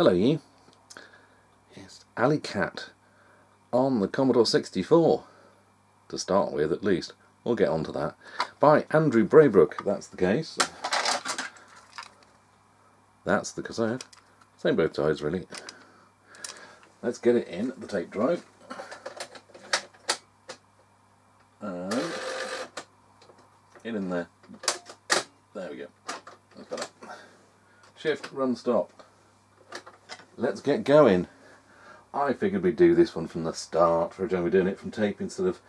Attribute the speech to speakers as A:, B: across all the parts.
A: Hello you. Yes, Alleykat on the Commodore 64, to start with at least. We'll get on to that. By Andrew Braybrook, that's the case. That's the cassette. Same both sides really. Let's get it in the tape drive. And get in there. There we go. That's better. Shift, run, stop. Let's get going. I figured we'd do this one from the start. For a change, we're doing it from tape instead of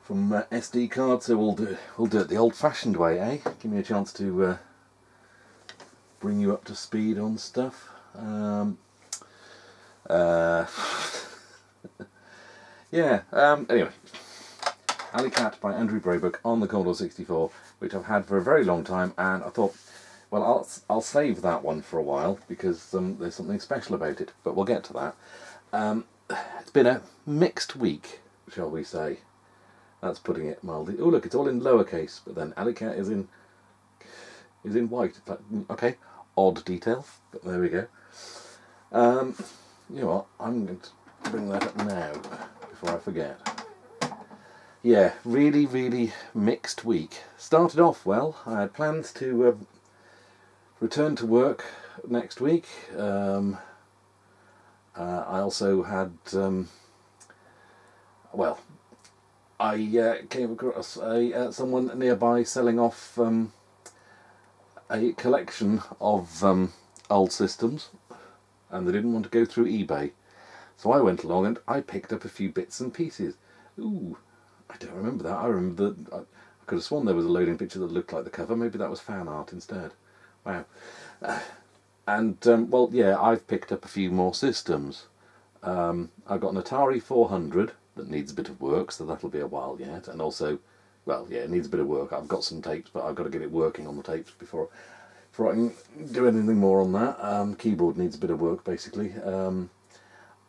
A: from SD card, so we'll do it the old-fashioned way, eh? Give me a chance to bring you up to speed on stuff. Yeah. Anyway, Alleykat by Andrew Braybrook on the Commodore 64, which I've had for a very long time, and I thought, well, I'll save that one for a while because there's something special about it. But we'll get to that. It's been a mixed week, shall we say? That's putting it mildly. Oh look, it's all in lowercase, but then Alleykat is in white. Okay, odd detail, but there we go. You know what? I'm going to bring that up now before I forget. Yeah, really mixed week. Started off well. I had plans to return to work next week. I also had, well, I came across someone nearby selling off a collection of old systems, and they didn't want to go through eBay. So I went along and I picked up a few bits and pieces. Ooh, I don't remember that. I remember that I could have sworn there was a loading picture that looked like the cover. Maybe that was fan art instead. Wow. Well, yeah, I've picked up a few more systems. I've got an Atari 400 that needs a bit of work, so that'll be a while yet. And also, well, yeah, it needs a bit of work. I've got some tapes, but I've got to get it working on the tapes before I can do anything more on that. Keyboard needs a bit of work, basically.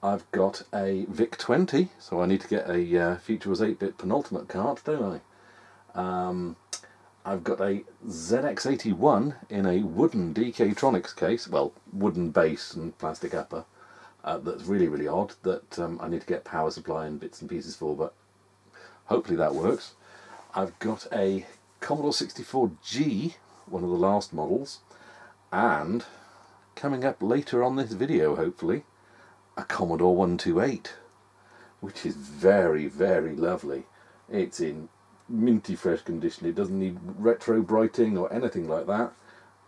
A: I've got a VIC-20, so I need to get a Future Was 8-bit penultimate card, don't I? I've got a ZX81 in a wooden DK-Tronics case, well, wooden base and plastic upper, that's really odd, that I need to get power supply and bits and pieces for, but hopefully that works. I've got a Commodore 64G, one of the last models, and coming up later on this video, hopefully, a Commodore 128, which is very lovely. It's in minty fresh condition. It doesn't need retro brighting or anything like that,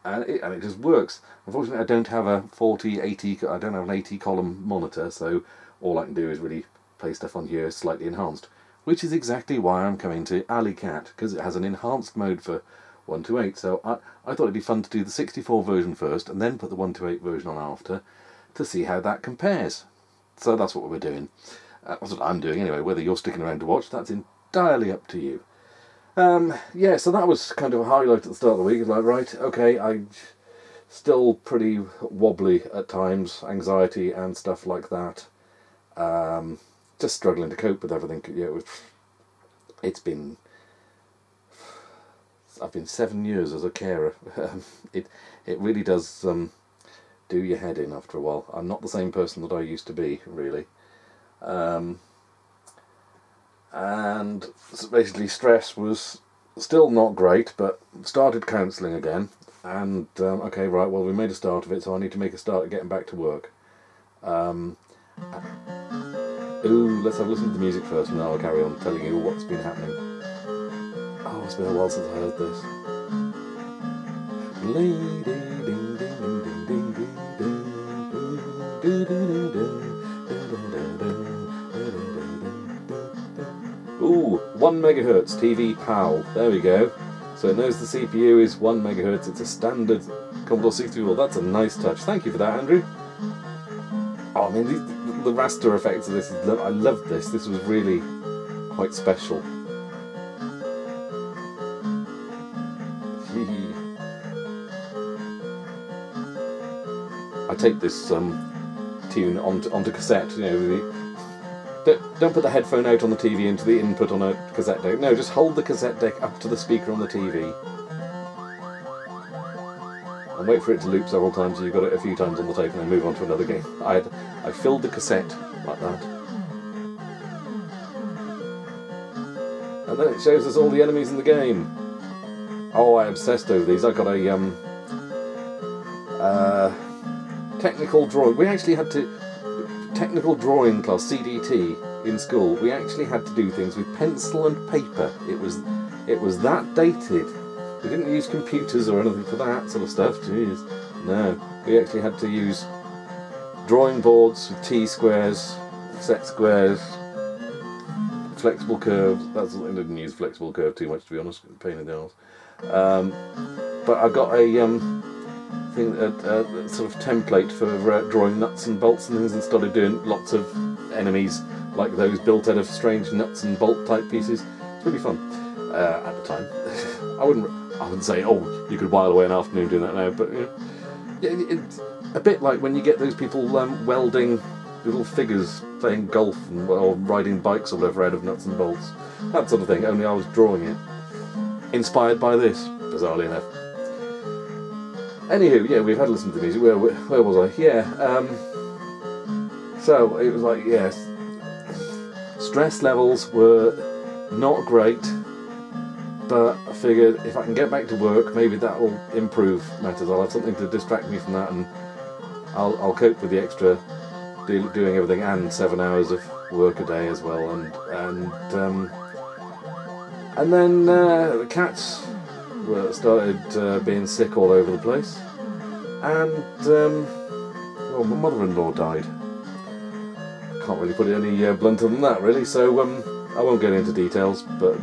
A: and it just works. Unfortunately, I don't have a 80. I don't have an 80 column monitor, so all I can do is really play stuff on here slightly enhanced, which is exactly why I'm coming to Alleykat, because it has an enhanced mode for 128. So I thought it'd be fun to do the 64 version first and then put the 128 version on after, to see how that compares. So that's what we're doing. That's what I'm doing anyway. Whether you're sticking around to watch, that's entirely up to you. Yeah, so that was kind of a highlight at the start of the week. It's like, right, okay, I'm still pretty wobbly at times, anxiety and stuff like that. Just struggling to cope with everything. Yeah, I've been 7 years as a carer. It really does do your head in after a while. I'm not the same person that I used to be, really. And basically stress was still not great, but started counselling again, and okay, right, well, we made a start of it, so I need to make a start at getting back to work. Ooh, let's have a listen to the music first, and then I'll carry on telling you what's been happening. Oh, it's been a while since I heard this. Lady ding ding ding ding ding ding ding ding. Ooh, 1 megahertz TV PAL. There we go. So it knows the CPU is 1 megahertz. It's a standard Commodore 64. That's a nice touch. Thank you for that, Andrew. Oh, I mean, the raster effects of this, I loved this. This was really quite special. I take this tune onto cassette, you know, don't put the headphone out on the TV into the input on a cassette deck. No, just hold the cassette deck up to the speaker on the TV. and wait for it to loop several times so you've got it a few times on the tape and then move on to another game. I filled the cassette like that. And then it shows us all the enemies in the game. Oh, I obsessed over these. I got a technical drawing. We actually had to... Technical drawing class, CDT, in school. We actually had to do things with pencil and paper. It was that dated. We didn't use computers or anything for that sort of stuff. Jeez. No. We actually had to use drawing boards with T-squares, set squares, flexible curves. That's, I didn't use flexible curve too much, to be honest. Pain in the arse. But I got a sort of template for drawing nuts and bolts and things, and started doing lots of enemies like those built out of strange nuts and bolt type pieces. It's really fun at the time. I wouldn't say, oh, you could while away an afternoon doing that now, but you know, it's a bit like when you get those people welding little figures playing golf or riding bikes or whatever out of nuts and bolts. That sort of thing, only I was drawing it. Inspired by this, bizarrely enough. Anywho, yeah, we've had to listen to the music. Where was I? Yeah, so it was like, yes, stress levels were not great, but I figured if I can get back to work, maybe that will improve matters. I'll have something to distract me from that, and I'll cope with the extra doing everything and 7 hours of work a day as well, and then the cats started being sick all over the place, and well, my mother-in-law died. Can't really put it any blunter than that, really. So I won't get into details, but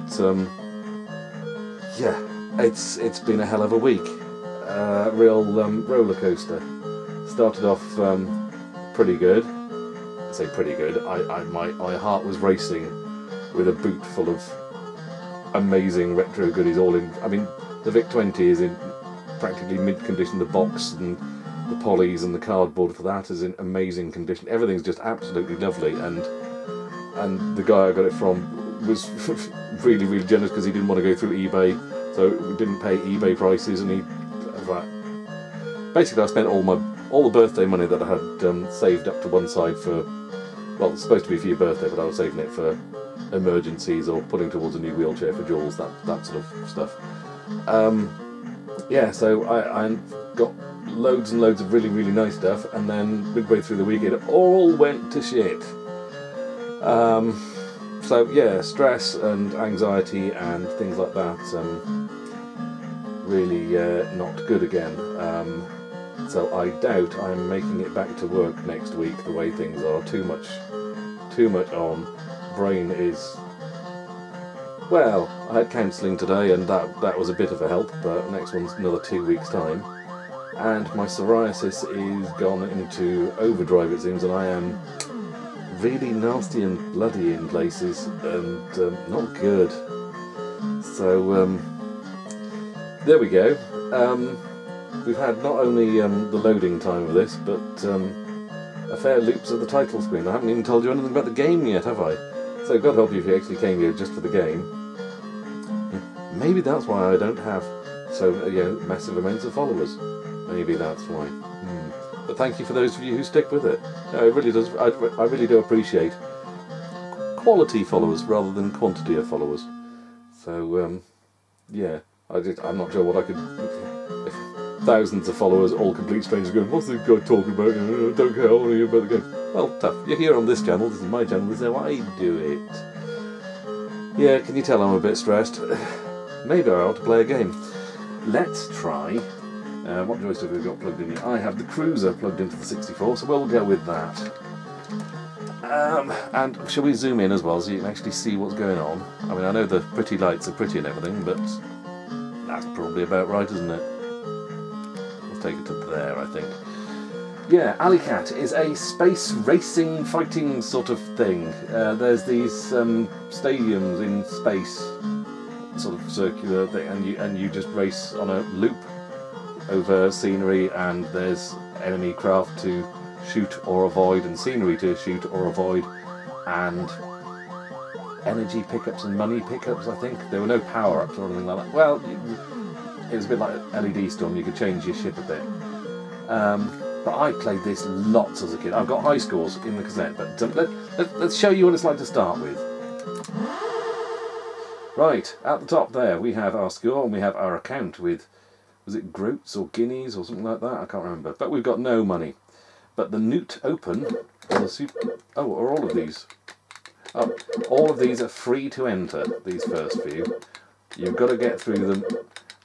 A: yeah, it's been a hell of a week. Real roller coaster. Started off pretty good. I say pretty good. My heart was racing with a boot full of amazing retro goodies, all in. I mean, the VIC-20 is in practically mid-condition. The box and the polys and the cardboard for that is in amazing condition. Everything's just absolutely lovely, and the guy I got it from was really, really generous because he didn't want to go through eBay, so we didn't pay eBay prices, and he was like, basically I spent all the birthday money that I had saved up to one side for, well, it's supposed to be for your birthday, but I was saving it for emergencies or putting towards a new wheelchair for Jules, that sort of stuff. Yeah, so I got loads and loads of really, really nice stuff, and then midway through the week it all went to shit. So yeah, stress and anxiety and things like that, really not good again. So I doubt I'm making it back to work next week the way things are. Too much on. Brain is... Well, I had counselling today, and that was a bit of a help, but next one's another 2 weeks' time. And my psoriasis is gone into overdrive, it seems, and I am really nasty and bloody in places, and not good. So, there we go. We've had not only the loading time of this, but a fair loops of the title screen. I haven't even told you anything about the game yet, have I? So God help you if you actually came here just for the game. Maybe that's why I don't have so massive amounts of followers. Maybe that's why. But thank you for those of you who stick with it. No, it really does. I really do appreciate quality followers rather than quantity of followers. So yeah, I'm not sure what I could. If thousands of followers, all complete strangers, going, "What's this guy talking about? I don't care all of you about the game." Well, tough. You're here on this channel. This is my channel. This is how I do it. Yeah, can you tell I'm a bit stressed? Maybe I ought to play a game. Let's try. What joystick have we got plugged in here? I have the Cruiser plugged into the 64, so we'll go with that. And shall we zoom in as well so you can actually see what's going on? I mean, I know the pretty lights are pretty and everything, but that's probably about right, isn't it? Let's take it to there, I think. Yeah, Alleykat is a space racing fighting sort of thing. There's these stadiums in space, sort of circular thing, and you just race on a loop over scenery, and there's enemy craft to shoot or avoid, and scenery to shoot or avoid, and energy pickups and money pickups, I think. There were no power-ups or anything like that. Well, it was a bit like LED Storm, you could change your ship a bit. But I played this lots as a kid. I've got high scores in the cassette, but let's show you what it's like to start with. Right, at the top there we have our score and we have our account with, was it groats or guineas or something like that? I can't remember. But we've got no money. But the Newt Open, or the Super... Oh, are all of these? Oh, all of these are free to enter, these first few. You've got to get through them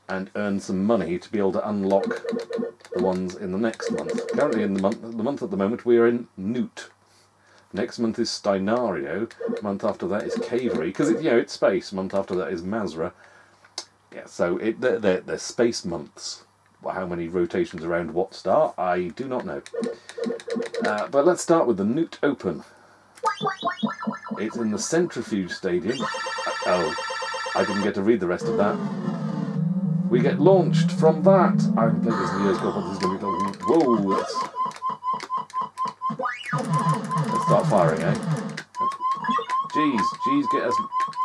A: and earn some money to be able to unlock the ones in the next month. Currently in the month at the moment we are in Newt. Next month is Steinario, month after that is Cavery, because it's space, month after that is Mazra. Yeah, so they're space months. Well, how many rotations around what star, I do not know. But let's start with the Newt Open. It's in the Centrifuge Stadium. Oh, I didn't get to read the rest of that. We get launched from that. I haven't played this in years, God, what this is going to be called. Whoa, let's start firing, eh? Jeez, get us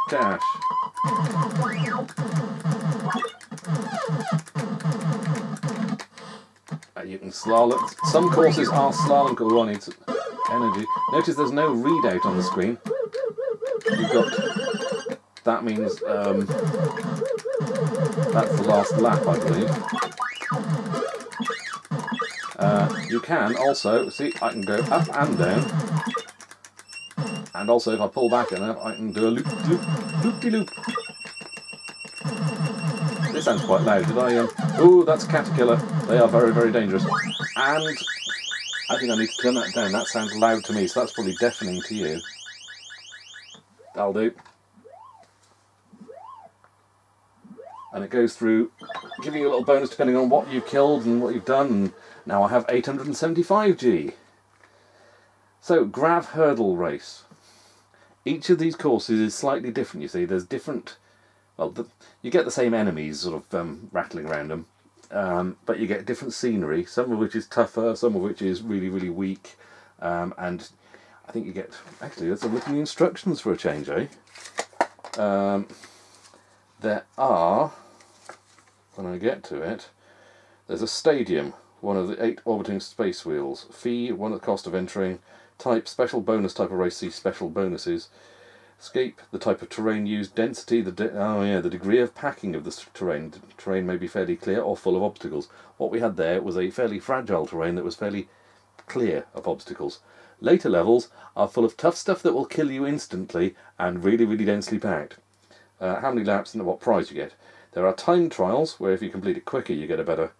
A: cash. You can slalom. Some courses are slalom. Oh, I need some energy. Notice there's no readout on the screen. You've got. That means that's the last lap, I believe. You can also see I can go up and down, and also if I pull back enough, I can do a loop-de-loop. This sounds quite loud. Did I? Oh, that's Katerkiller. They are very, very dangerous. And I think I need to turn that down. That sounds loud to me, so that's probably deafening to you. That'll do. And it goes through, giving you a little bonus depending on what you've killed and what you've done. And now I have 875G. So, Grav Hurdle Race. Each of these courses is slightly different, you see. There's different... Well, you get the same enemies sort of rattling around them, but you get different scenery, some of which is tougher, some of which is really, really weak, and I think you get... Actually, let's have a look at the instructions for a change, eh? There are, when I get to it, there's a stadium, one of the 8 orbiting space wheels, fee, one at the cost of entering, type, special bonus type of race, see special bonuses, escape, the type of terrain used, density, the degree of packing of the terrain. The terrain may be fairly clear or full of obstacles. What we had there was a fairly fragile terrain that was fairly clear of obstacles. Later levels are full of tough stuff that will kill you instantly and really, really densely packed. How many laps and what prize you get. There are time trials where if you complete it quicker you get a better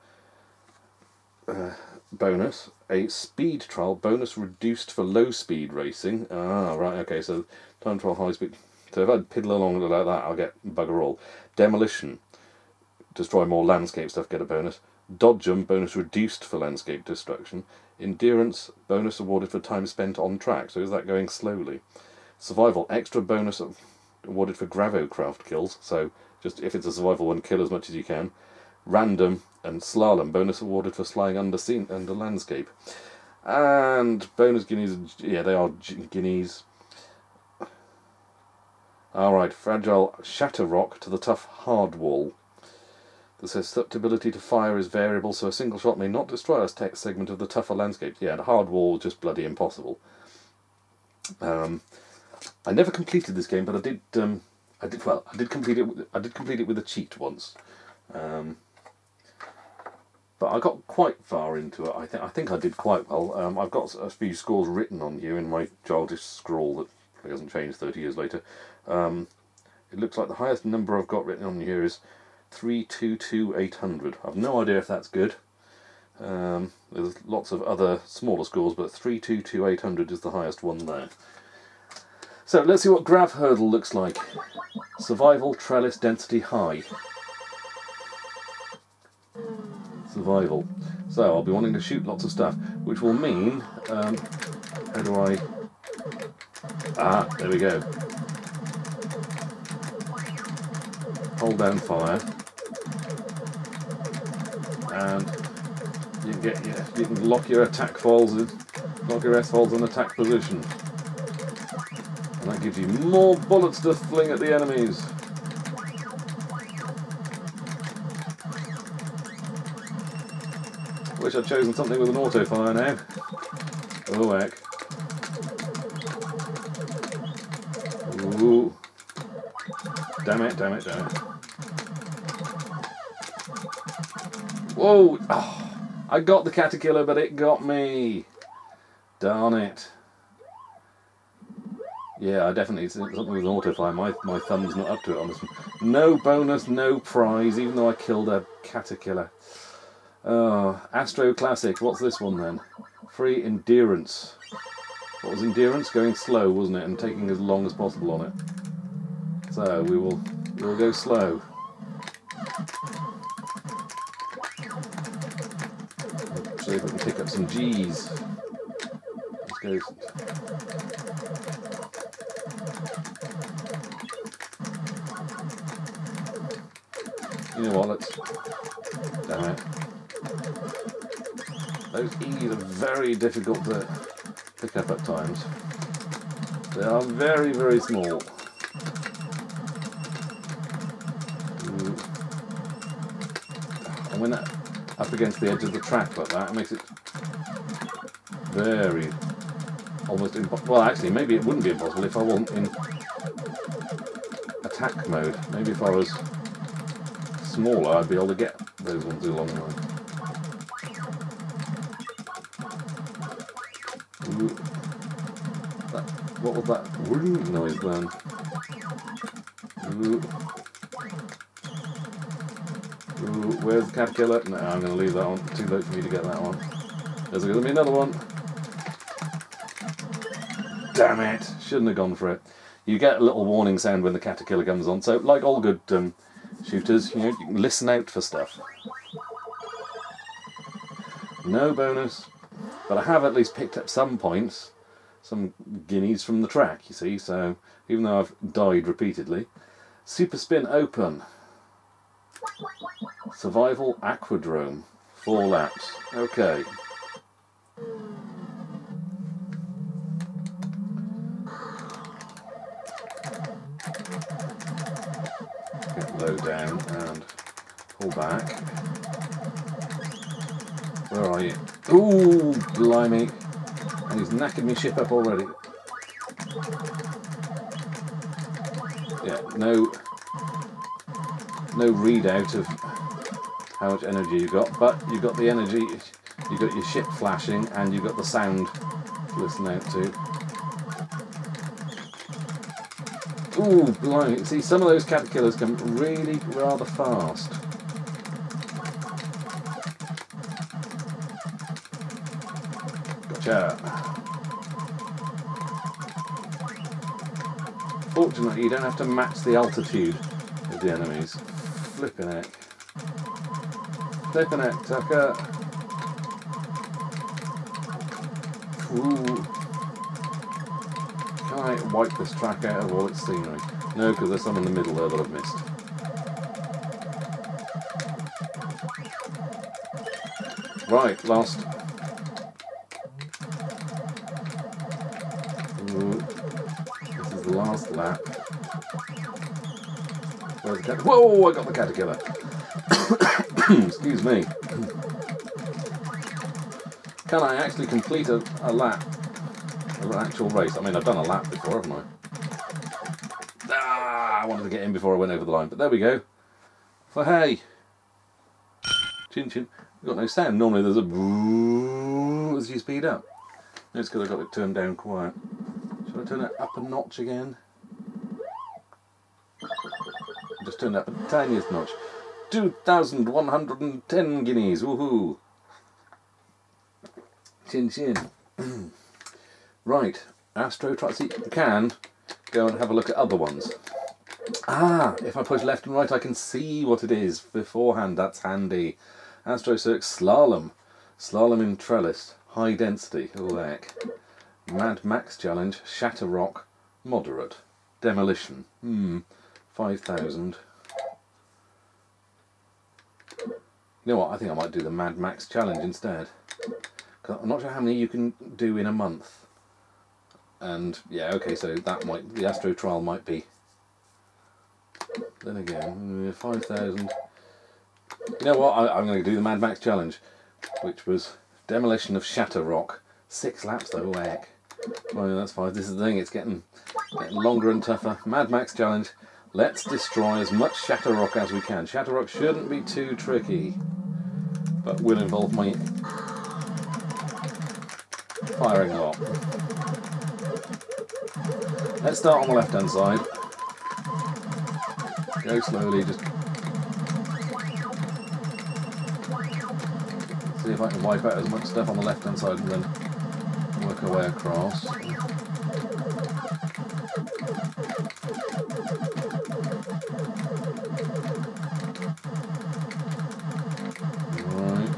A: bonus. A speed trial, bonus reduced for low speed racing. Ah, right, okay, so time trial high speed. So if I piddle along like that, I'll get bugger all. Demolition, destroy more landscape stuff, get a bonus. Dodge jump, bonus reduced for landscape destruction. Endurance, bonus awarded for time spent on track. So is that going slowly? Survival, extra bonus awarded for gravocraft kills. So just if it's a survival one, kill as much as you can. Random and slalom, bonus awarded for flying under landscape. And bonus guineas, yeah, they are guineas. Alright, fragile shatter rock to the tough hard wall. The susceptibility to fire is variable, so a single shot may not destroy a text segment of the tougher landscape. Yeah, and hard wall is just bloody impossible. I never completed this game, but I did complete it. I did complete it with a cheat once. But I got quite far into it. I think I did quite well. I've got a few scores written on here in my childish scrawl that hasn't changed 30 years later. It looks like the highest number I've got written on here is 322,800. I've no idea if that's good. There's lots of other smaller scores, but 322,800 is the highest one there. So let's see what Grav Hurdle looks like. Survival, trellis, density high. Survival. So I'll be wanting to shoot lots of stuff, which will mean, how do I... Ah, there we go. Hold down fire, and you can lock your attack files in, lock your S files in attack position, and that gives you more bullets to fling at the enemies. Wish I'd chosen something with an auto fire now. Oh heck. Ooh. Damn it, damn it, damn it. Whoa! Oh, I got the Katerkiller, but it got me. Darn it. Yeah, I definitely something with an auto fire. My thumb's not up to it on this one. No bonus, no prize, even though I killed a Katerkiller. Oh, Astro Classic. What's this one then? Free endurance. What was endurance? Going slow, wasn't it? And taking as long as possible on it. So we'll go slow. See if we can pick up some G's. Let's go. You know what? Let's. Damn it. Those E's are very difficult to pick up at times. They are very, very small. And when that up against the edge of the track like that, it makes it very almost impossible. Well, actually, maybe it wouldn't be impossible if I wasn't in attack mode. Maybe if I was smaller, I'd be able to get those ones along the line. What was that whirring noise then? Ooh. Ooh, where's the Katerkiller? No, I'm going to leave that one. Too late for me to get that one. There's going to be another one. Damn it! Shouldn't have gone for it. You get a little warning sound when the Katerkiller comes on. So, like all good shooters, you know, you can listen out for stuff. No bonus, but I have at least picked up some points, some guineas from the track, you see, so even though I've died repeatedly. Super Spin Open. Survival Aquadrome. 4 laps. Okay. Get low down and pull back. Where are you? Ooh, blimey. And he's knackered me ship up already. Yeah, no readout of how much energy you got, but you got the energy, you got your ship flashing, and you got the sound to listen out to. Ooh, blimey. See, some of those Katerkillers come really rather fast. Gotcha. Fortunately, you don't have to match the altitude of the enemies. Flippin' heck. Flippin' heck, Tucker. Ooh. Can I wipe this track out of all its scenery? No, because there's some in the middle there that I've missed. Right, last. Ooh. This is the last lap. Where's the cat? Whoa! I got the Katerkiller. Excuse me. Can I actually complete a lap? An actual race? I mean, I've done a lap before, haven't I? Ah! I wanted to get in before I went over the line, but there we go. For hey! Chin chin. We've got no sound. Normally there's a boo as you speed up. It's because I've got it turned down quiet. Shall I turn it up a notch again? Just turned up the tiniest notch. 2,110 guineas, woohoo! Chin chin. Right, Astro Truck. See, you can go and have a look at other ones. Ah, if I push left and right, I can see what it is beforehand. That's handy. Astro Cirque Slalom. Slalom in trellis. High density. Oh, heck. Mad Max Challenge. Shatter Rock. Moderate. Demolition. 5,000. You know what, I think I might do the Mad Max Challenge instead. 'Cause I'm not sure how many you can do in a month. And, yeah, okay, so that might, the Astro Trial might be. Then again, 5,000. You know what, I'm going to do the Mad Max Challenge. which was demolition of Shatterrock. 6 laps though, heck. Well, that's fine. This is the thing, it's getting longer and tougher. Mad Max challenge. Let's destroy as much Shatterrock as we can. Shatterrock shouldn't be too tricky, but will involve my firing a lot. Let's start on the left hand side. Go slowly, just see if I can wipe out as much stuff on the left hand side and then work our way across. Right.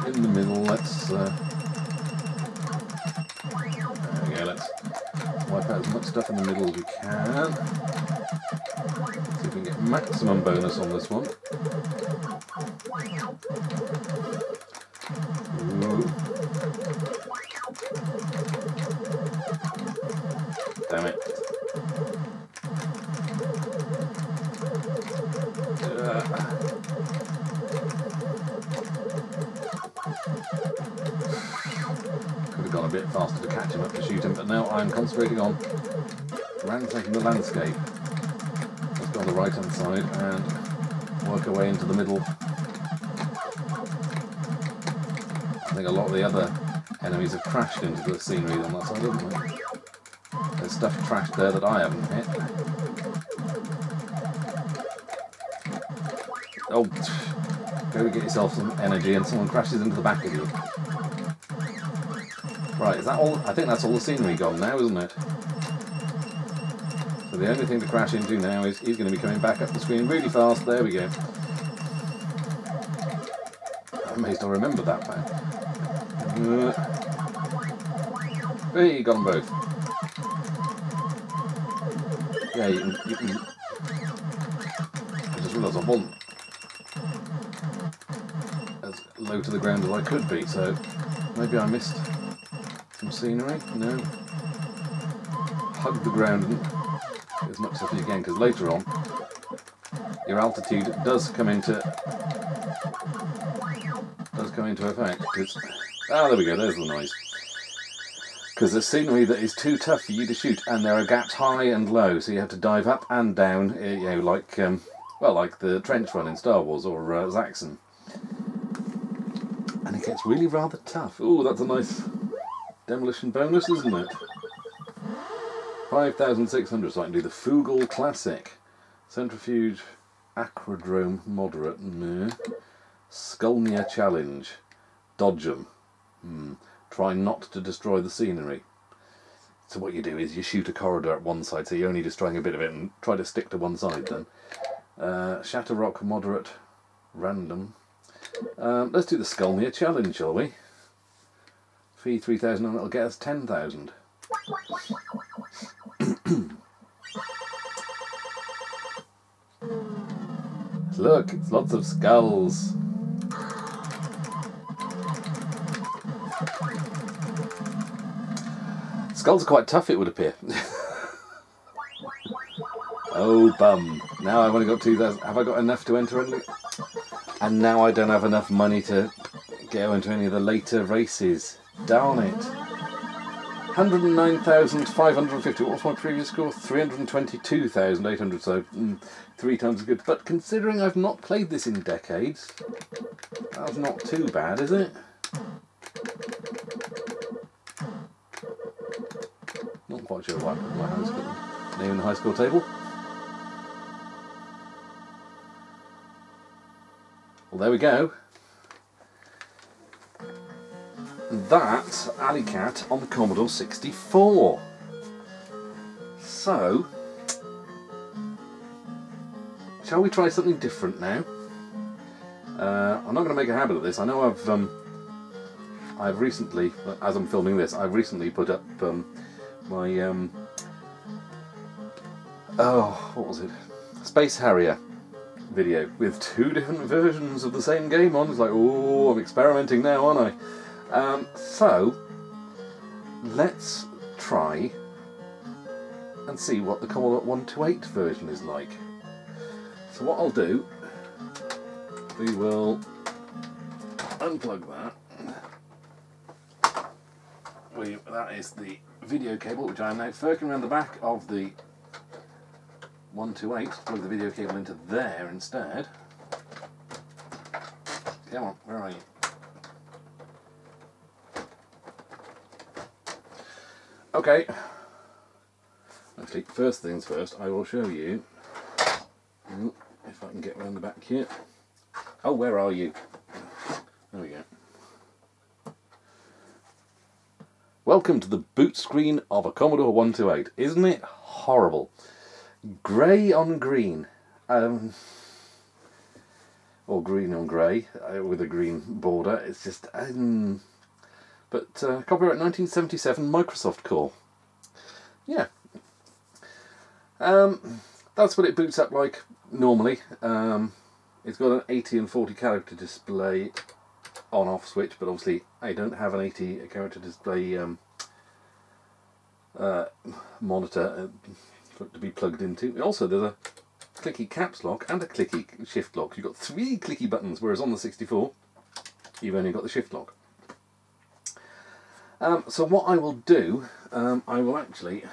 A: In the middle, let's there we go, let's wipe out as much stuff in the middle as we can. See if we can get maximum bonus on this one. Ooh. Damn it. Could have gone a bit faster to catch him up to shoot him, but now I'm concentrating on ransacking the landscape. Let's go on the right hand side and work our way into the middle. I think a lot of the other enemies have crashed into the scenery on that side, haven't they? There's stuff trashed there that I haven't hit. Oh, go get yourself some energy and someone crashes into the back of you. Right, is that all? I think that's all the scenery gone now, isn't it? So the only thing to crash into now is he's going to be coming back up the screen really fast. There we go. I may still remember that fact. Hey, got them both. Yeah, you can I just realised I wasn't as low to the ground as I could be, so maybe I missed some scenery. No. Hug the ground and get as much stuff as you can, because later on your altitude does come into effect. There we go, there's the noise. Because there's scenery that is too tough for you to shoot, and there are gaps high and low, so you have to dive up and down, you know, like like the trench run in Star Wars or Zaxxon. And it gets really rather tough. Ooh, that's a nice demolition bonus, isn't it? 5,600, so I can do the Fugal Classic, Centrifuge, Acrodrome Moderate, Skulnia Challenge, Dodge 'em. Try not to destroy the scenery. So what you do is you shoot a corridor at one side, so you're only destroying a bit of it, and try to stick to one side then. Shatterrock Moderate, Random. Let's do the Skulnia Challenge, shall we? Fee 3,000 and it'll get us 10,000. Look, it's lots of skulls. Skulls are quite tough, it would appear. Oh, bum. Now I've only got 2,000. Have I got enough to enter any? And now I don't have enough money to go into any of the later races. Darn it. 109,550. What was my previous score? 322,800, so 3 times as good. But considering I've not played this in decades, that's not too bad, is it? Not quite sure what my high school name in the high school table. Well, there we go. That's Alleykat on the Commodore 64. So, shall we try something different now? I'm not going to make a habit of this. I know I've recently, as I'm filming this, I've recently put up my what was it? Space Harrier video with 2 different versions of the same game on. It's like, oh, I'm experimenting now, aren't I? So let's try and see what the Commodore 128 version is like. So what I'll do we will unplug that. That is the video cable, which I am now firking around the back of the 128. Plug the video cable into there instead. Come on, where are you? Okay. Actually, first things first, I will show you, if I can get around the back here. Oh, where are you? There we go. Welcome to the boot screen of a Commodore 128. Isn't it horrible? Grey on green. Or green on grey, with a green border. It's just... But copyright 1977 Microsoft Core. Yeah. That's what it boots up like normally. It's got an 80 and 40 character display on-off switch, but obviously I don't have an 80 character display monitor for it to be plugged into. Also, there's a clicky caps lock and a clicky shift lock. You've got 3 clicky buttons, whereas on the 64 you've only got the shift lock. So what I will do, I will actually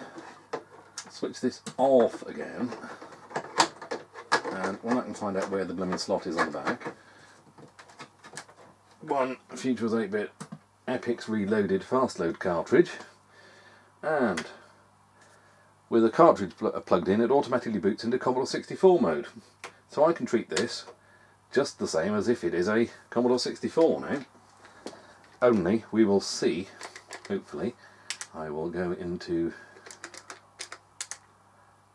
A: switch this off again, and when I can find out where the blooming slot is on the back. One Future 8-bit Epix Reloaded fast load cartridge, and with a cartridge plugged in, it automatically boots into Commodore 64 mode. So I can treat this just the same as if it is a Commodore 64 now. Only we will see, hopefully, I will go into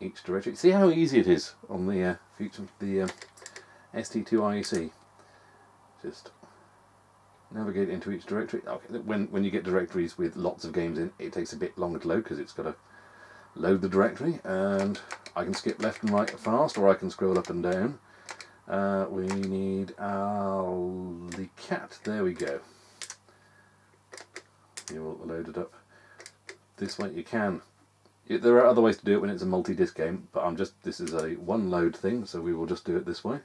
A: each directory. See how easy it is on the ST2 IEC. Just navigate into each directory. Okay, when you get directories with lots of games in, it takes a bit longer to load because it's got to load the directory, and I can skip left and right fast, or I can scroll up and down. We need Alleykat. There we go. You will load it up this way. You can. There are other ways to do it when it's a multi-disc game, but this is a one load thing, so we will just do it this way.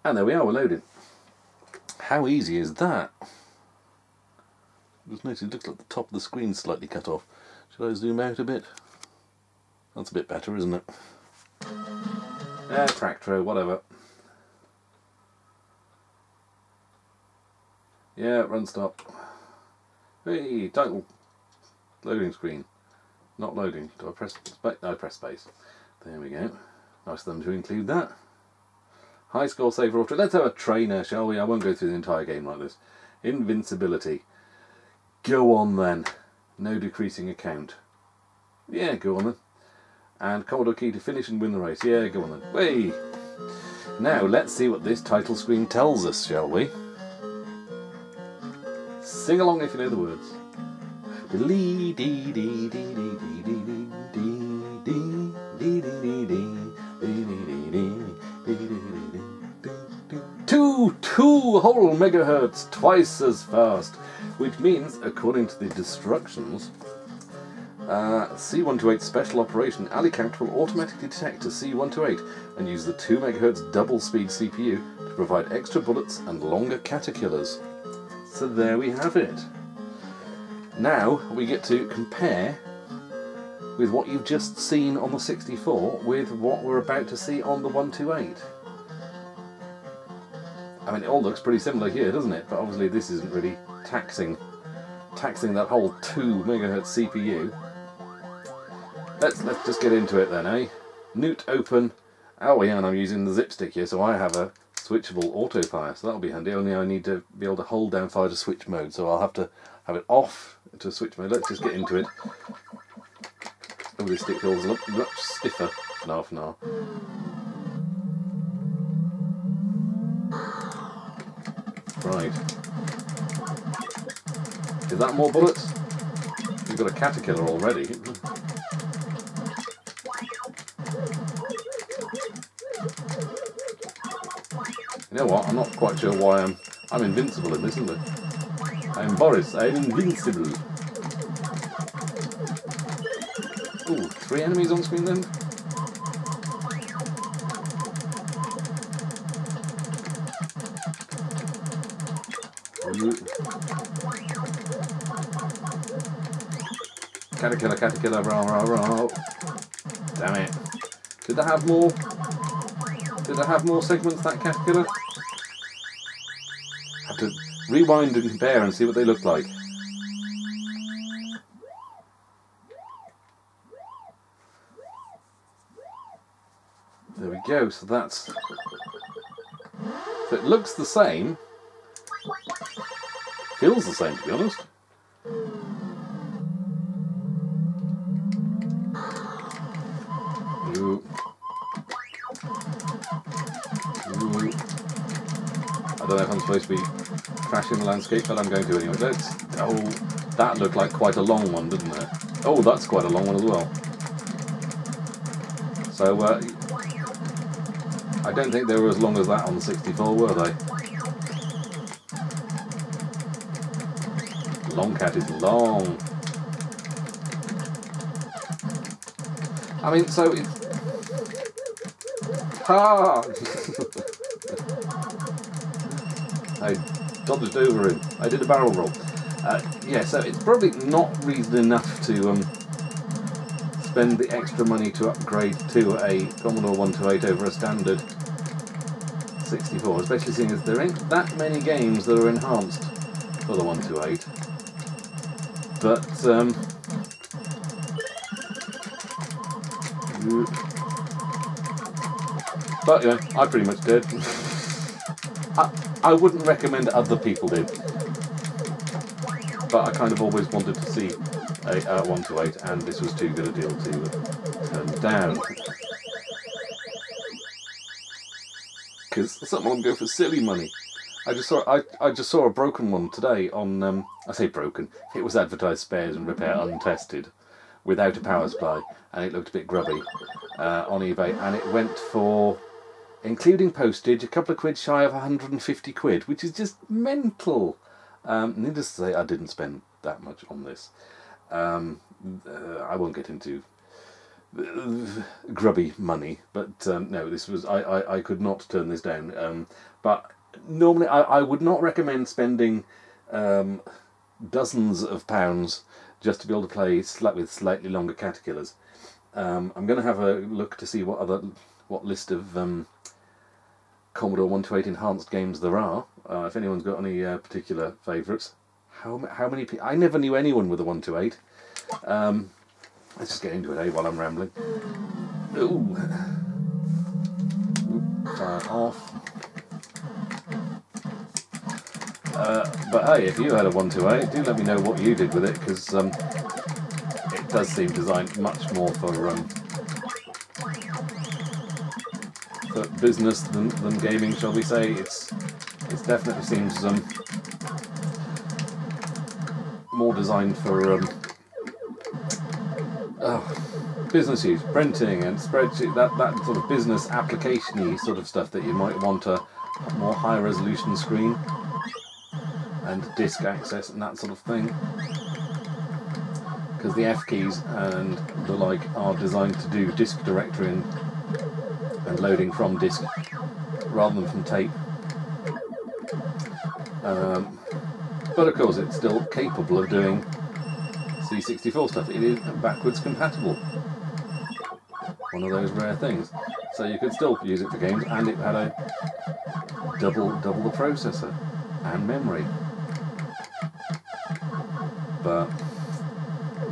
A: And there we are, we're loaded. How easy is that? Just notice it looks like the top of the screen's slightly cut off. Should I zoom out a bit? That's a bit better, isn't it? Tractro, whatever. Yeah, run stop. Hey, title. Loading screen. Not loading. Do I press space? No, I press space. There we go. Nice of them to include that. High score save auto. Let's have a trainer, shall we? I won't go through the entire game like this. Invincibility. Go on then. No decreasing account. Yeah, go on then. And Commodore key to finish and win the race. Yeah, go on then. Way. Now let's see what this title screen tells us, shall we? Sing along if you know the words. Two whole megahertz, twice as fast, which means, according to the instructions, C128 special operation, Alleykat will automatically detect a C128 and use the 2 MHz double speed CPU to provide extra bullets and longer Katerkillers. So there we have it. Now we get to compare with what you've just seen on the 64 with what we're about to see on the 128. I mean, it all looks pretty similar here, doesn't it? But obviously this isn't really taxing that whole 2 MHz CPU. Let's just get into it then, eh? Newt open. Oh yeah, and I'm using the zip stick here, so I have a switchable auto fire, so that'll be handy. Only I need to be able to hold down fire to switch mode, so I'll have to have it off to switch mode. Let's just get into it. Oh, this stick feels much stiffer for now. Right. Is that more bullets? You've got a Katerkiller already. You know what? I'm not quite sure why I'm invincible in this, isn't it? I'm Boris. I'm invincible. Ooh, 3 enemies on screen then? Caterkiller, Caterkiller, rah, rah, rah. Damn it. Did I have more? Did I have more segments, that Caterkiller? I have to rewind and compare and see what they look like. There we go, so that's... So it looks the same. Feels the same, to be honest. Ooh. Ooh. I don't know if I'm supposed to be crashing the landscape, but I'm going to anyway. Oh, that looked like quite a long one, didn't it? Oh, that's quite a long one as well. So, I don't think they were as long as that on the 64, were they? Long cat is long. I mean, so it's... Ha! I dodged over him. I did a barrel roll. Yeah, so it's probably not reason enough to spend the extra money to upgrade to a Commodore 128 over a standard 64, especially seeing as there ain't that many games that are enhanced for the 128. But, you know, I pretty much did. I wouldn't recommend other people did. But I kind of always wanted to see a 128, and this was too good a deal to turn down. Because someone will go for silly money. I just saw a broken one today on, I say broken, it was advertised spares and repair untested, without a power supply, and it looked a bit grubby, on eBay, and it went for, including postage, a couple of quid shy of 150 quid, which is just mental. Needless to say, I didn't spend that much on this. I won't get into grubby money, but no, this was, I could not turn this down. But normally I would not recommend spending dozens of pounds just to be able to play with slightly longer Katerkillers. I'm going to have a look to see what list of Commodore 128 enhanced games there are. If anyone's got any particular favourites. How many people? I never knew anyone with a 128. Let's just get into it, while I'm rambling. Ooh. Fire off. But hey, if you had a 128, do let me know what you did with it, because it does seem designed much more for business than gaming, shall we say. It definitely seems more designed for business use, printing and spreadsheet, that sort of business application-y sort of stuff that you might want a more high resolution screen and disk access and that sort of thing, because the F keys and the like are designed to do disk directory and loading from disk rather than from tape. But of course it's still capable of doing C64 stuff. It is backwards compatible. One of those rare things. So you could still use it for games, and it had a double the processor and memory. But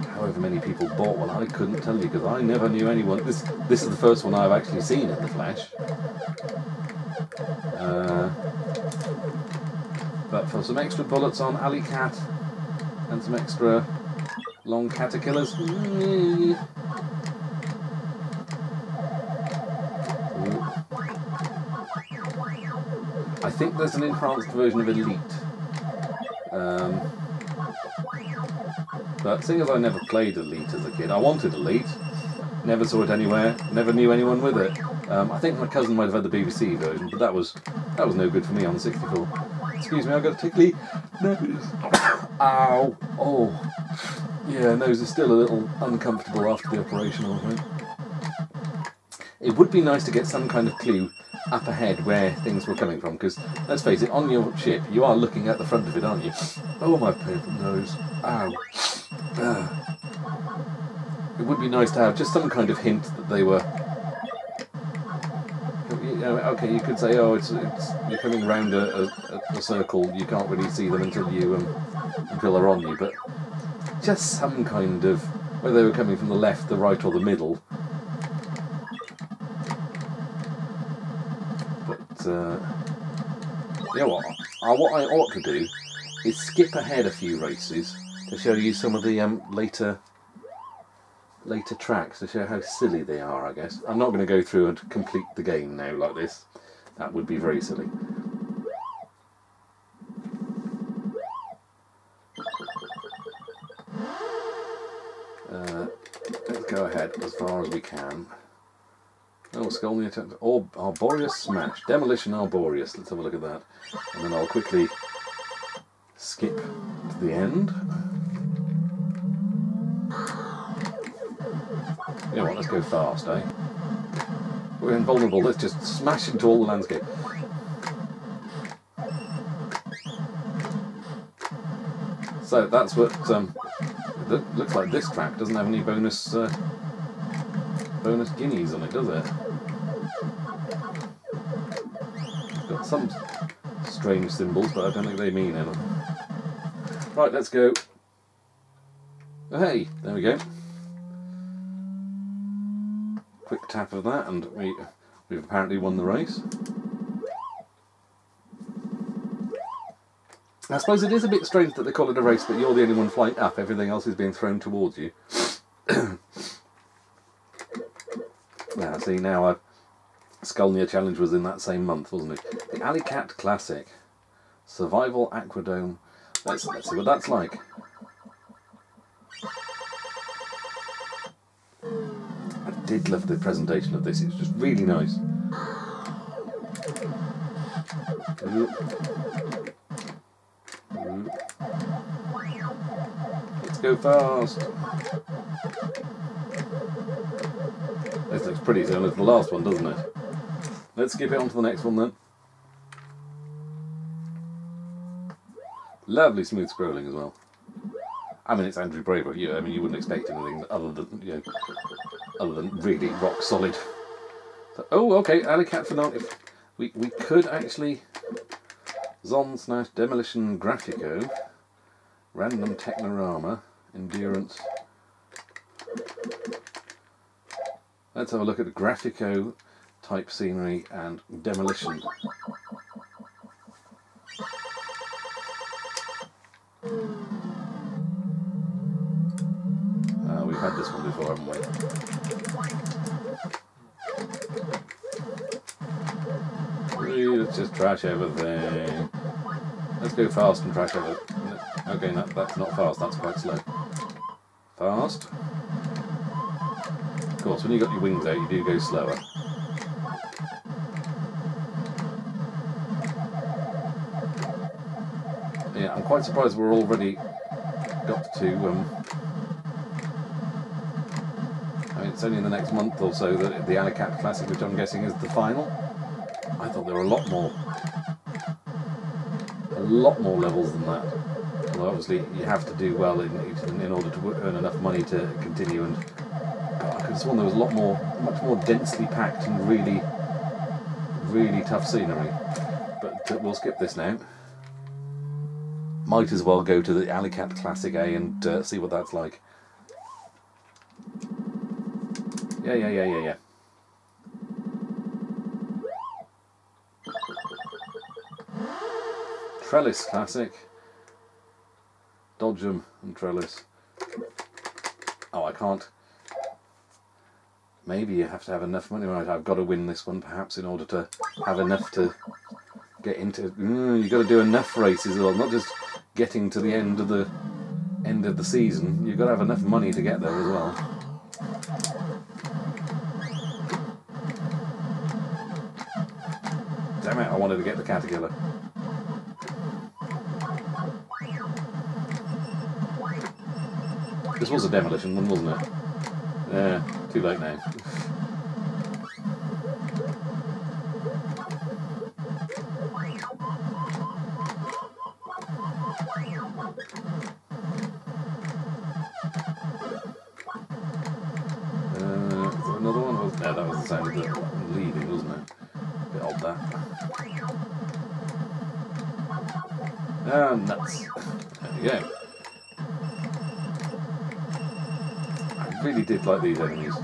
A: however many people bought one, I couldn't tell you, because I never knew anyone. This is the first one I've actually seen in the flesh. But for some extra bullets on Alleykat and some extra long Katerkillers, I think there's an enhanced version of Elite. But seeing as I never played Elite as a kid, I wanted Elite, never saw it anywhere, never knew anyone with it. I think my cousin might have had the BBC version, but that was no good for me on the 64. Excuse me, I've got a tickly nose. Ow! Oh, yeah, nose is still a little uncomfortable after the operation, I think. It would be nice to get some kind of clue up ahead where things were coming from, because let's face it, on your ship you are looking at the front of it, aren't you? Oh, my painful nose. Ow. It would be nice to have just some kind of hint that they were... You know, okay, you could say, oh, it's you're coming round a circle, you can't really see them until they're on you, but just some kind of... whether they were coming from the left, the right or the middle. You know what I ought to do is skip ahead a few races to show you some of the later tracks, to show how silly they are, I guess. I'm not going to go through and complete the game now like this. That would be very silly. Let's go ahead as far as we can. Oh, Skolnier attempt. Arboreous Smash. Demolition Arboreous. Let's have a look at that. And then I'll quickly skip to the end. You know what, let's go fast, eh? We're invulnerable, let's just smash into all the landscape. So that's what... looks like this track doesn't have any bonus guineas on it, does it? It's got some strange symbols, but I don't think they mean anything. Right, let's go. Oh, hey, there we go. Quick tap of that, and we've apparently won the race. I suppose it is a bit strange that they call it a race, but you're the only one flying up, everything else is being thrown towards you. Now, see, now Skolnier Challenge was in that same month, wasn't it? The Alleykat Classic. Survival Aquadome. Let's see what that's like. I did love the presentation of this, it was just really nice. Let's go fast. This looks pretty similar to the last one, doesn't it? Let's skip it on to the next one then. Lovely smooth scrolling as well. I mean, it's Andrew Braybrook. I mean, you wouldn't expect anything other than, you know, other than really rock solid. So, oh, okay, Alleykat for not. If we could actually Zon/Demolition Graphico, Random Technorama, Endurance. Let's have a look at the Graphico type scenery and Demolition. We've had this one before, haven't we? Let's just trash everything. Let's go fast and trash everything. Okay, no, that's not fast, that's quite slow. Fast. Of course, when you've got your wings out, you do go slower. Yeah, I'm quite surprised we're already got to... I mean, it's only in the next month or so that the Alleykat Classic, which I'm guessing is the final. I thought there were a lot more levels than that. Well, obviously, you have to do well in order to earn enough money to continue. And I could have sworn there was a lot more, much more densely packed and really, really tough scenery. But we'll skip this now. Might as well go to the Alleykat Classic A and see what that's like. Yeah. Trellis Classic. Dodge 'em and Trellis. Oh, I can't. Maybe you have to have enough money. Right, I've got to win this one perhaps in order to have enough to get into. You've got to do enough races, or not just getting to the end of the season. You've got to have enough money to get there as well. Damn it! I wanted to get the Katerkiller. This was a demolition one, wasn't it? Yeah, too late now. sounded leaving, wasn't it? Bit odd that. Ah, nuts. There we go. I really did like these enemies.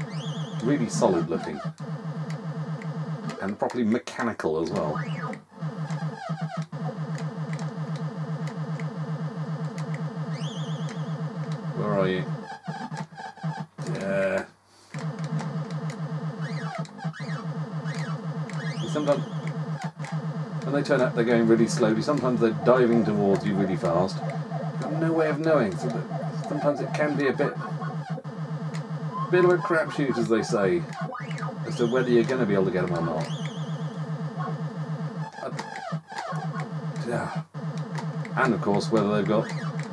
A: Really solid looking. And properly mechanical as well. Where are you? Yeah. Sometimes when they turn up they're going really slowly, sometimes they're diving towards you really fast. You've got no way of knowing, so that sometimes it can be a bit of a crapshoot, as they say, as to whether you're going to be able to get them or not. Yeah. And of course whether they've got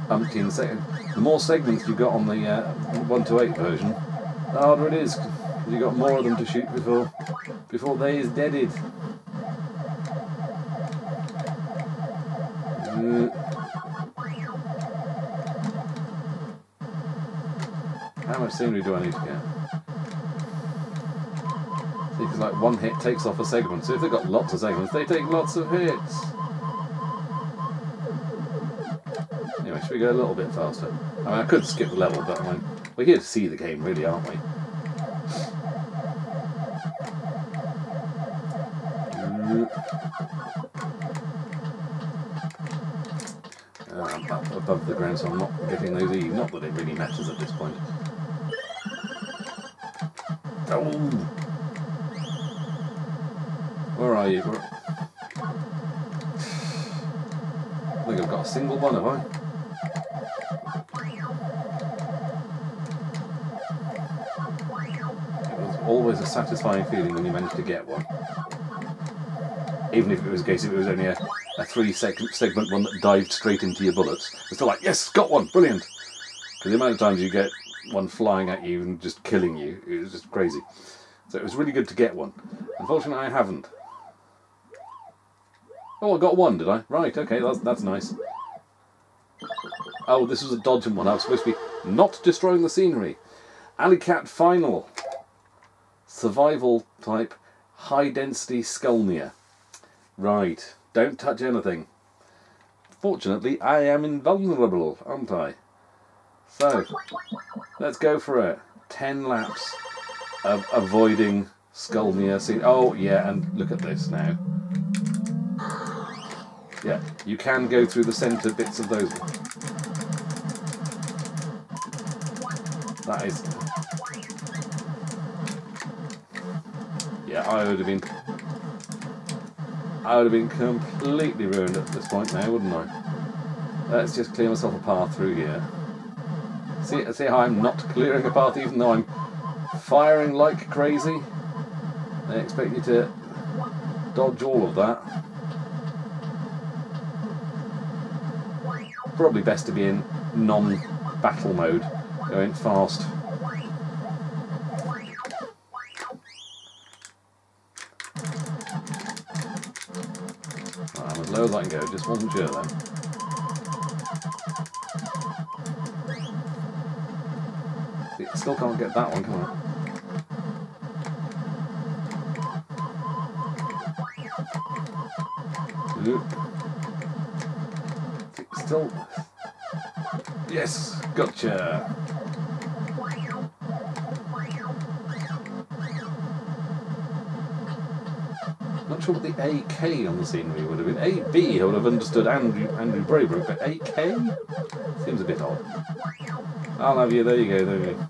A: umpteen seconds. The more segments you've got on the 128 version, the harder it is, because you've got more of them to shoot before they is deaded. How much scenery do I need to get? See, because like one hit takes off a segment, so if they've got lots of segments, they take lots of hits. Anyway, should we go a little bit faster? I mean, I could skip the level, but I mean, we're here to see the game, really, aren't we? I'm up above the ground, so I'm not getting those E. Not that it really matters at this point. Oh! Where are you? I think I've got a single one, have I? It was always a satisfying feeling when you managed to get one. Even if it was a case, if it was only a 3-segment one that dived straight into your bullets. It's still like, yes, got one, brilliant! Because the amount of times you get one flying at you and just killing you, it was just crazy. So it was really good to get one. Unfortunately, I haven't. Oh, I got one, did I? Right, okay, that's nice. Oh, this was a dodging one. I was supposed to be not destroying the scenery. Alleykat Final. Survival type, high density Skulnia. Right, don't touch anything. Fortunately, I am invulnerable, aren't I? So, let's go for it. 10 laps of avoiding Skulnia scene. Oh, yeah, and look at this now. Yeah, you can go through the centre bits of those. That is... Yeah, I would have been completely ruined at this point now, wouldn't I? Let's just clear myself a path through here. See how I'm not clearing a path even though I'm firing like crazy? They expect you to dodge all of that. Probably best to be in non-battle mode, going fast. I'm as low as I can go, just wasn't sure then. See, I still can't get that one, can I? Still... Yes, gotcha! Not sure what the AK on the scenery would have been. AB I would have understood Andrew Braybrook, but AK? Seems a bit odd. I'll have you, there you go, there you go.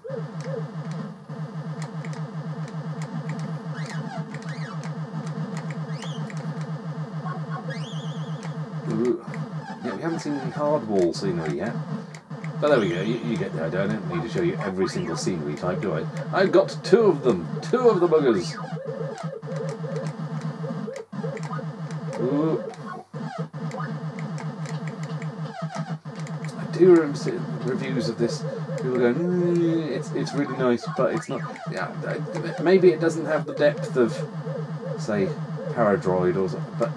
A: Yeah, we haven't seen any hardwall scenery yet. But there we go, you get the idea. I don't need to show you every single scenery type, do I? I've got 2 of them! 2 of the buggers! Ooh. I do remember seeing reviews of this. People going, it's really nice, but it's not. Yeah, maybe it doesn't have the depth of, say, Paradroid or something. But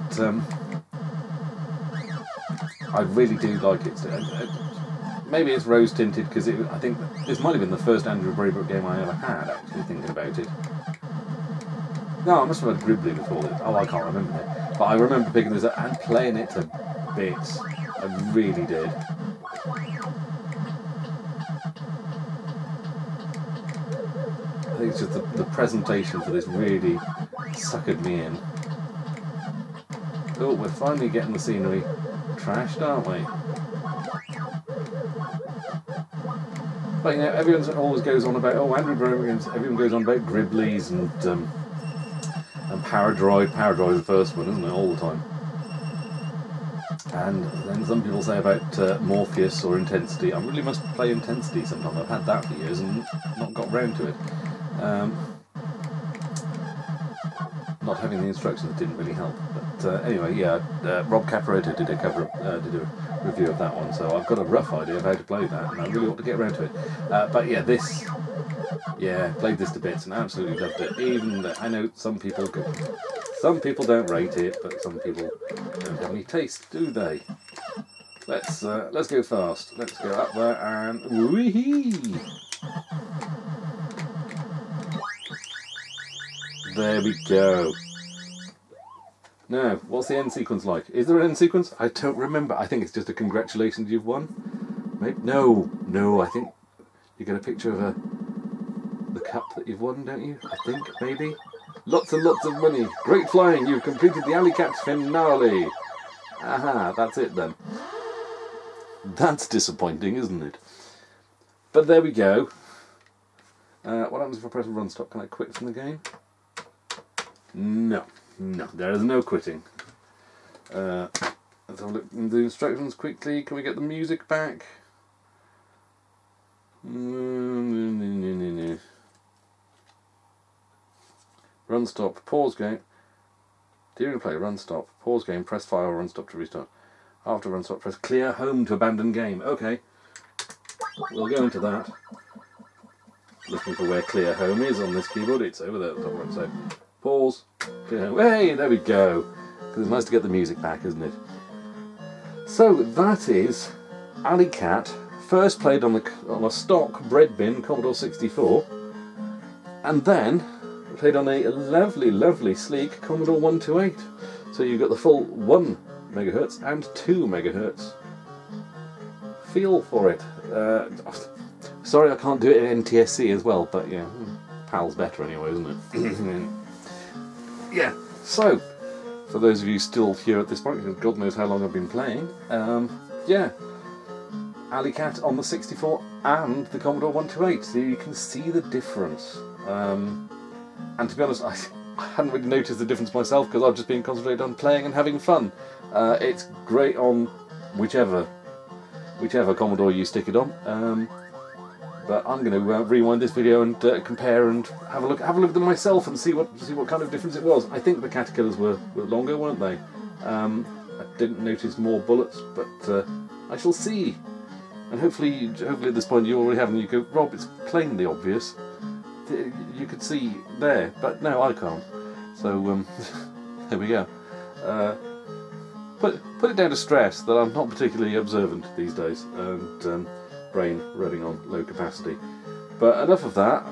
A: I really do like it. Maybe it's rose tinted because I think this might have been the first Andrew Braybrook game I ever had. Actually, thinking about it. No, I must have had Gribbly before this. Oh, I can't remember it. But I remember picking this up and playing it to bits. I really did. I think it's just the presentation for this really suckered me in. Oh, we're finally getting the scenery trashed, aren't we? But you know, everyone always goes on about, oh, Andrew Braybrook, everyone goes on about Gribblies and Paradroid. Paradroid is the first one, isn't it, all the time? And then some people say about Morpheus or Intensity. I really must play Intensity sometime. I've had that for years and not got round to it. Not having the instructions didn't really help. But anyway, yeah, Rob Caporetto did a review of that one, so I've got a rough idea of how to play that, and I really ought to get around to it. But yeah, played this to bits and absolutely loved it. Even I know some people don't rate it, but some people don't have any taste, do they? Let's go fast. Let's go up there and whee! There we go. Now, what's the end sequence like? Is there an end sequence? I don't remember. I think it's just a congratulations, you've won. Maybe no. I think you get a picture of the cup that you've won, don't you? I think maybe. Lots and lots of money. Great flying. You've completed the Alleykat finale. Aha, that's it then. That's disappointing, isn't it? But there we go. What happens if I press run stop? Can I quit from the game? No, there is no quitting. Let's have a look at the instructions quickly. Can we get the music back? Run stop, pause game. During play, run stop, pause game, press file, run stop to restart. After run stop, press clear home to abandon game. Okay, we'll go into that. Looking for where clear home is on this keyboard. It's over there at the top right. So pause, clear home. Hey, there we go. Because it's nice to get the music back, isn't it? So that is Alleykat, first played on a stock bread bin Commodore 64, and then played on a lovely, sleek Commodore 128. So you've got the full 1 megahertz and 2 megahertz. Feel for it. Sorry I can't do it in NTSC as well, but yeah, PAL's better anyway, isn't it? Yeah, so, for those of you still here at this point, because God knows how long I've been playing, yeah, Alleykat on the 64 and the Commodore 128, so you can see the difference. And to be honest, I hadn't really noticed the difference myself because I've just been concentrated on playing and having fun. It's great on whichever Commodore you stick it on. But I'm going to rewind this video and compare and have a look at them myself and see what kind of difference it was. I think the Katerkillers were longer, weren't they? I didn't notice more bullets, but I shall see. And hopefully at this point you already have, and you go, Rob, it's plainly obvious. You could see there, but no, I can't. So there we go. Put it down to stress that I'm not particularly observant these days, and brain running on low capacity. But enough of that.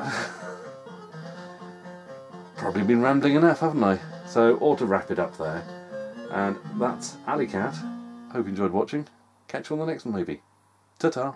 A: Probably been rambling enough, haven't I? So ought to wrap it up there. And that's Alleykat. Hope you enjoyed watching. Catch you on the next one maybe. Ta-ta.